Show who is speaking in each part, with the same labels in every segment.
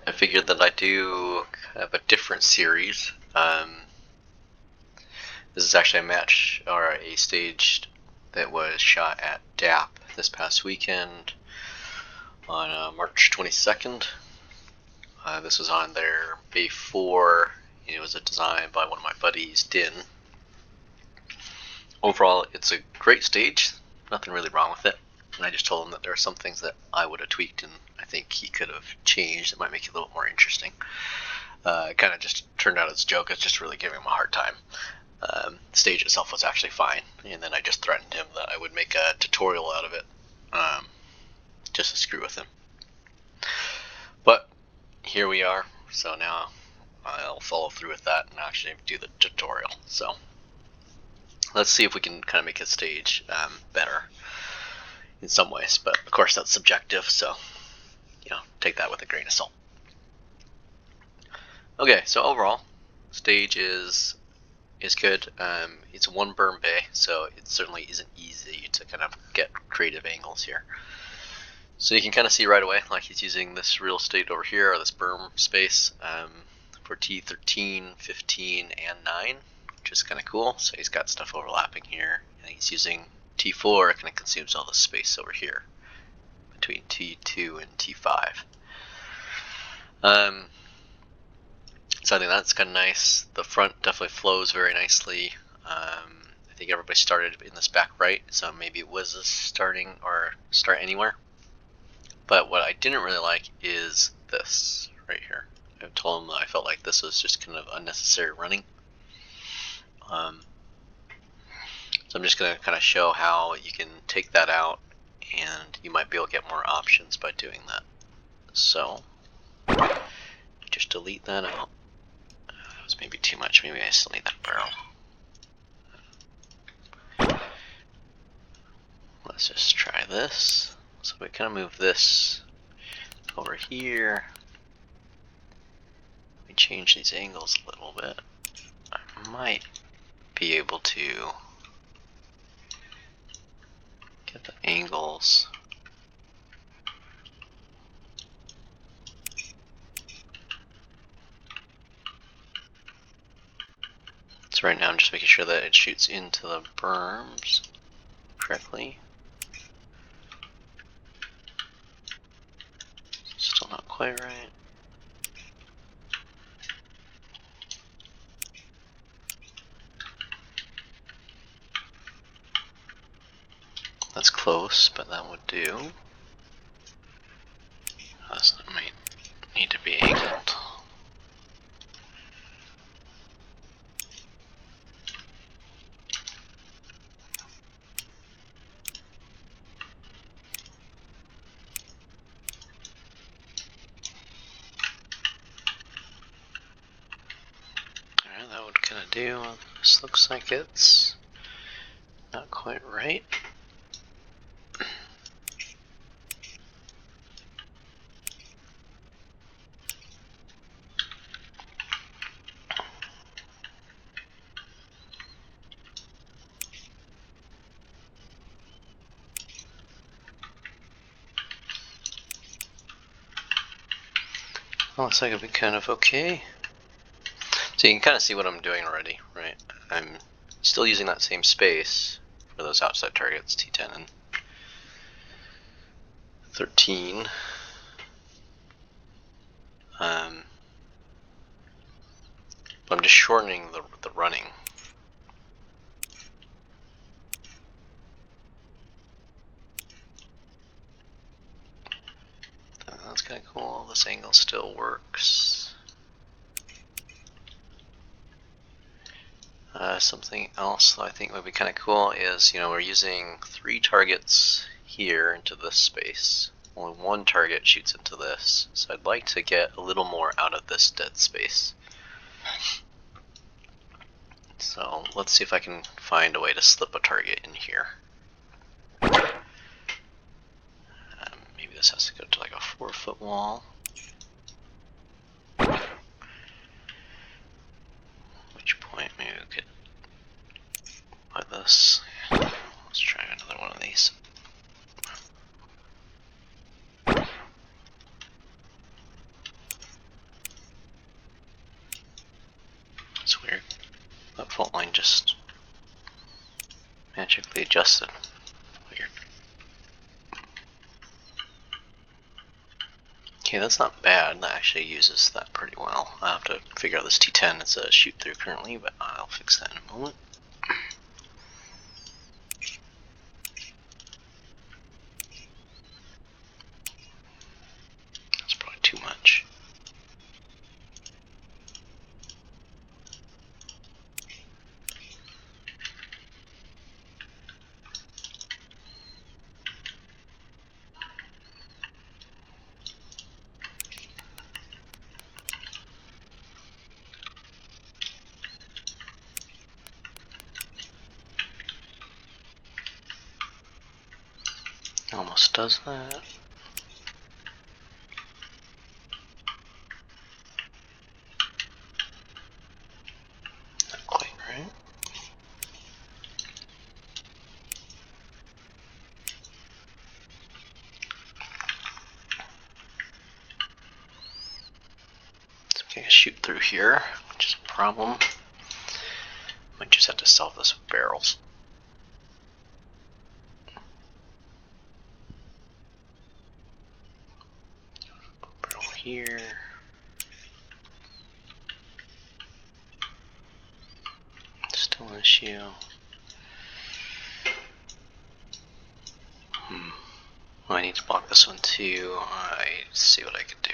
Speaker 1: I figured that I'd do kind of a different series. This is actually a match or a stage that was shot at DAP this past weekend on March 22nd. This was on their Bay 4. It was a design by one of my buddies, Din. Overall, it's a great stage. Nothing really wrong with it. And I just told him that there are some things that I would have tweaked and I think he could have changed that might make it a little more interesting. It kind of just turned out as a joke. I was just really giving him a hard time. The stage itself was actually fine, and then I just threatened him that I would make a tutorial out of it, just to screw with him. But here we are, so now I'll follow through with that and actually do the tutorial. So let's see if we can kind of make a stage better in some ways, but of course that's subjective, so take that with a grain of salt. Okay, so overall, stage is good. It's one berm bay, so it certainly isn't easy to kind of get creative angles here. So you can kind of see right away, like he's using this real estate over here, or this berm space, for T13, 15, and 9, which is kind of cool. So he's got stuff overlapping here, and he's using T4, it kind of consumes all the space over here between T2 and T5. So I think that's kind of nice. The front definitely flows very nicely. I think everybody started in this back right, so maybe it was a start anywhere. But what I didn't really like is this right here. I told him that I felt like this was just kind of unnecessary running. So I'm just going to kind of show how you can take that out, and you might be able to get more options by doing that. So just delete that out. That was maybe too much. Maybe I still need that barrel. Let's just try this. So we kind of move this over here. We change these angles a little bit. I might be able to get the angles. So right now I'm just making sure that it shoots into the berms correctly. Still not quite right. That's close, but that would do. That might need to be angled. Alright, that would kind of do. This looks like it's not quite right. Well, looks like it'll be kind of okay. So you can kind of see what I'm doing already, right? I'm still using that same space for those outside targets, T10 and 13. But I'm just shortening the running. That's kind of cool. This angle still works. Something else that I think would be kind of cool is, we're using 3 targets here into this space. Only 1 target shoots into this. So I'd like to get a little more out of this dead space. So let's see if I can find a way to slip a target in here. Maybe this has to go to like a 4-foot wall. Which point maybe we could put this. Let's try another one of these. automatically adjusted. Weird. Okay, that's not bad. That actually uses that pretty well. I'll have to figure out this T10. It's a shoot through currently, but I'll fix that in a moment. That's probably too much. Almost does that. Not quite right. So I'm getting a shoot through here, which is a problem. Might just have to solve this with barrels. Barrel here. Still an issue. Well, I need to block this one too. I see what I can do.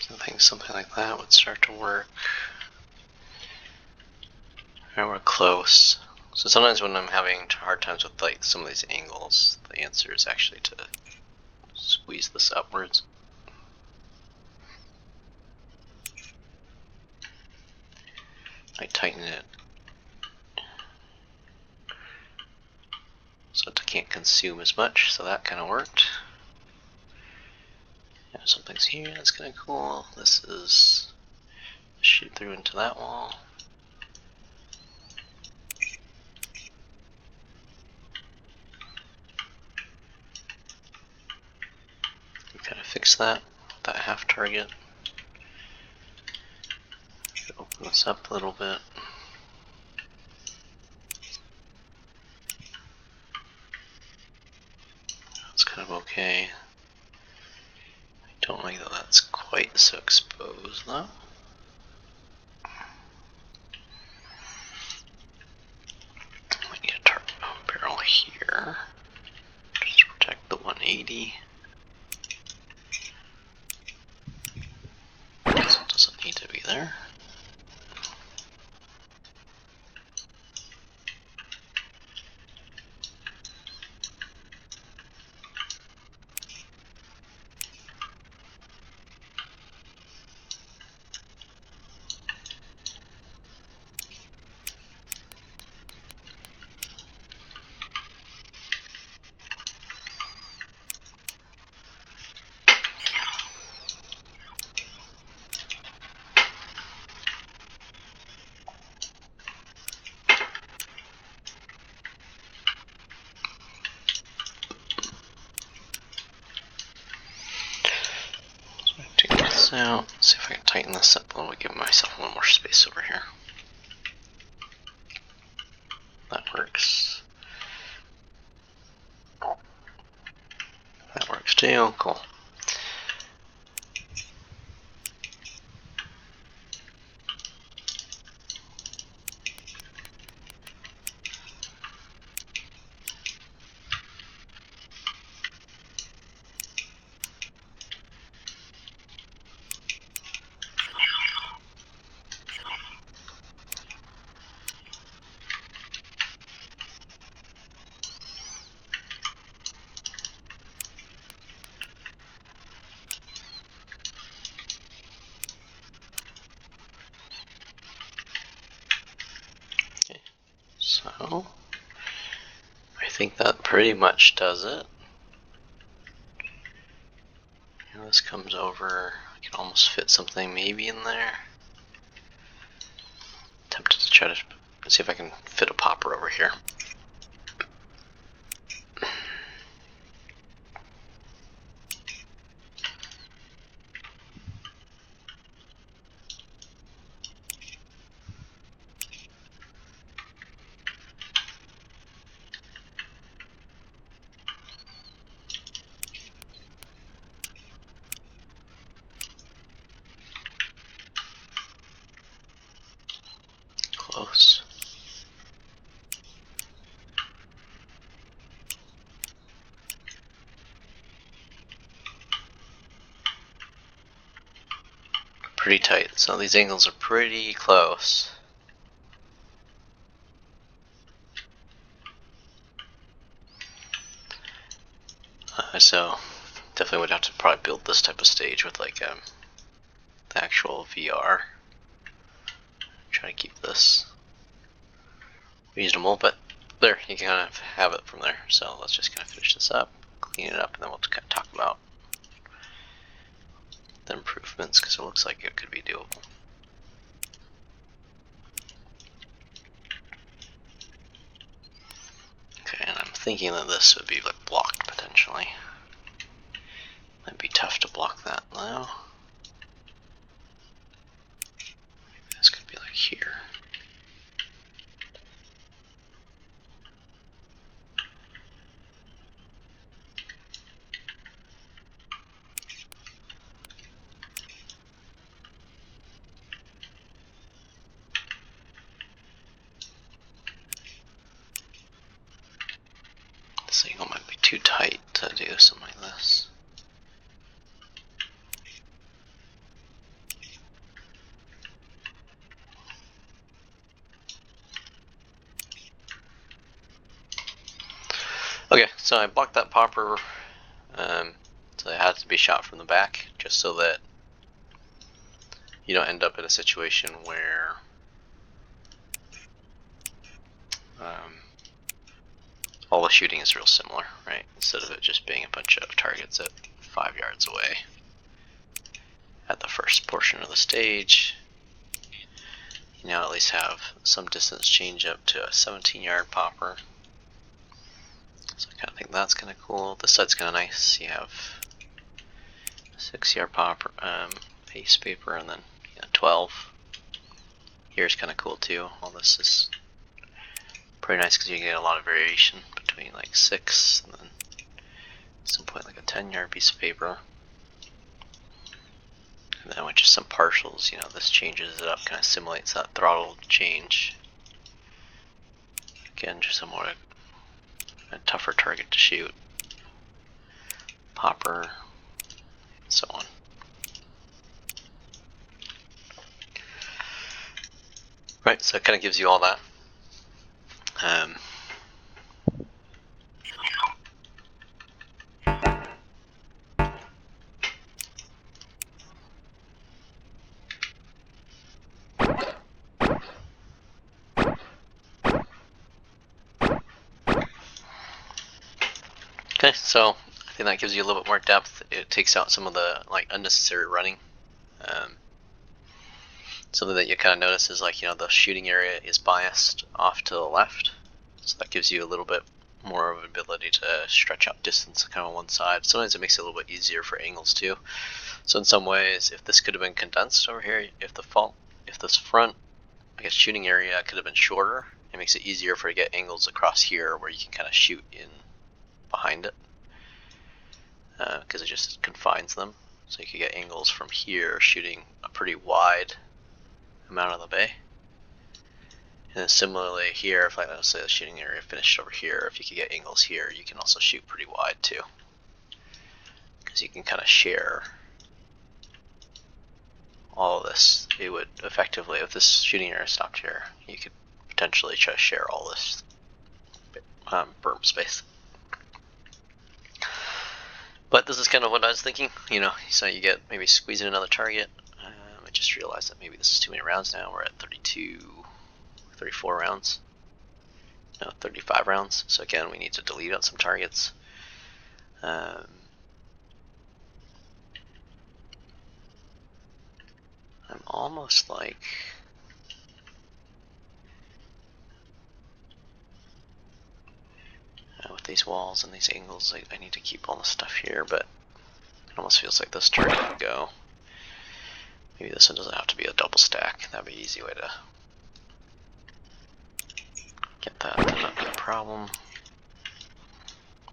Speaker 1: I think something like that would start to work. Alright, we're close. So sometimes when I'm having hard times with like some of these angles, the answer is actually to squeeze this upwards. I tighten it so it can't consume as much, so that kind of worked. Something's here, that's kind of cool. This is shoot through into that wall. Kind of fix that half target. Open this up a little bit. That's kind of okay. I don't like that that's quite so exposed though. I need a barrel here just to protect the 180. Guess it doesn't need to be there. Out. See if I can tighten this up a little bit, give myself a little more space over here. That works. That works too. Cool. So, I think that pretty much does it. And this comes over, I can almost fit something maybe in there. try to see if I can fit a popper over here. Close. Pretty tight. So these angles are pretty close. So definitely would have to probably build this type of stage with like the actual VR. Try to keep this reasonable, but there, you can kind of have it from there. So let's just kind of finish this up, clean it up, and then we'll kind of talk about the improvements, because it looks like it could be doable. Okay, and I'm thinking that this would be like blocked potentially. Might be tough to block that now. Maybe this could be like here. This angle might be too tight to do something like this. Okay, so I blocked that popper, so it had to be shot from the back, just so that you don't end up in a situation where all the shooting is real similar, right? Instead of it just being a bunch of targets at 5 yards away at the first portion of the stage. You now at least have some distance change up to a 17-yard popper. So I kind of think that's kind of cool. This side's kind of nice. You have a 6-yard popper, paste paper, and then 12. Here's kind of cool too. All this is pretty nice because you get a lot of variation between like 6 and then at some point like a 10-yard piece of paper. And then with just some partials, this changes it up, kind of simulates that throttle change. Again, just somewhat a tougher target to shoot. Popper, and so on. Right, so it kind of gives you all that. Okay, so I think that gives you a little bit more depth. It takes out some of the like unnecessary running. Something that you kind of notice is like, the shooting area is biased off to the left. So that gives you a little bit more of an ability to stretch out distance kind of on one side. Sometimes it makes it a little bit easier for angles too. So in some ways, if this could have been condensed over here, if this front, I guess, shooting area could have been shorter, it makes it easier for you to get angles across here where you can kind of shoot in behind it. Because it just confines them. So you could get angles from here shooting a pretty wide amount of the bay. And then similarly here, if I let's say the shooting area finished over here, if you could get angles here, you can also shoot pretty wide too. Because you can kind of share all of this. It would effectively, if this shooting area stopped here, you could potentially try to share all this berm space. But this is kind of what I was thinking, so you get maybe squeezing another target. I just realized that maybe this is too many rounds now. We're at 32, 34 rounds. No, 35 rounds. So again, we need to delete out some targets. I'm almost like these walls and these angles. I need to keep all the stuff here, but it almost feels like this turret could go. Maybe this one doesn't have to be a double stack. That'd be an easy way to get that to not be a problem.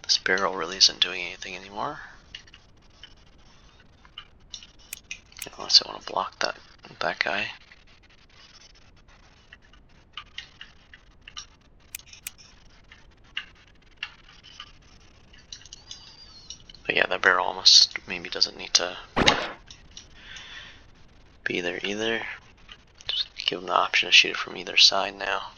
Speaker 1: This barrel really isn't doing anything anymore. Unless I want to block that guy. But yeah, that barrel almost maybe doesn't need to be there either. Just give them the option to shoot it from either side now.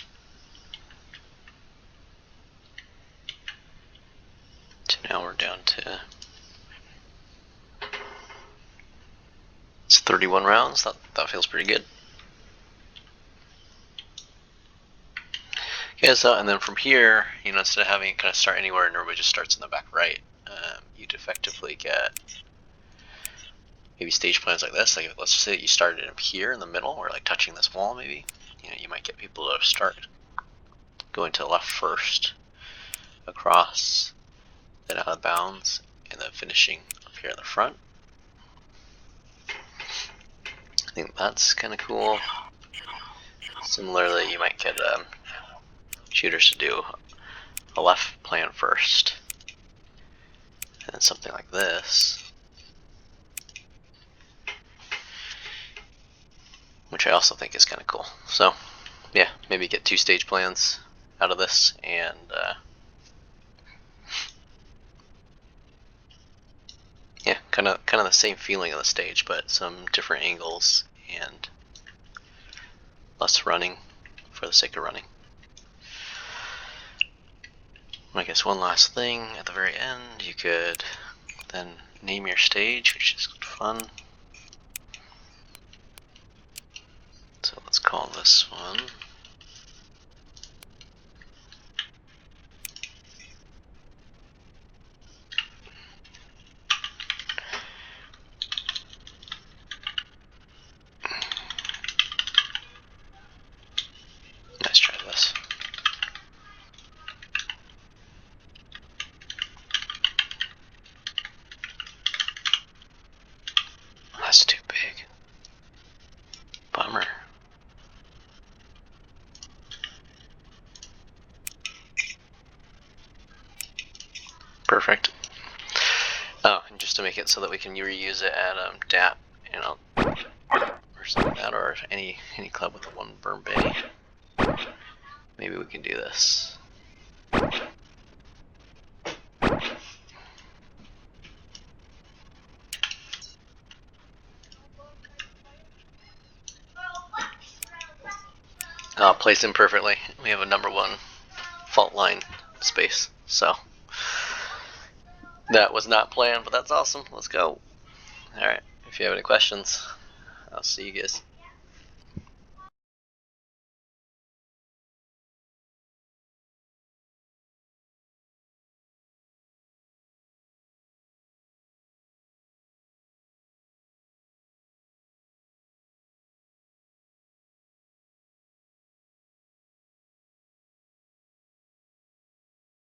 Speaker 1: So now we're down to 31 rounds. That feels pretty good. Okay, so and then from here, instead of having it kind of start anywhere and everybody just starts in the back right, you'd effectively get maybe stage plans like this. Like let's say you started up here in the middle, or like touching this wall. Maybe you might get people to start going to the left first, across, then out of bounds, and then finishing up here in the front. I think that's kind of cool. Similarly, you might get shooters to do a left plan first, and then something like this, which I also think is kind of cool. So yeah, maybe get 2 stage plans out of this, and yeah, kind of the same feeling of the stage, but some different angles and less running for the sake of running. I guess one last thing at the very end, you could then name your stage, which is fun. So let's call this one That's too big. Bummer. Perfect. Oh, and just to make it so that we can reuse it at DAP, or something like that, or any club with a 1 burn bay. Maybe we can do this. Plays in perfectly. We have a #1 fault line space, so that was not planned, but that's awesome. Let's go. Alright, if you have any questions, I'll see you guys.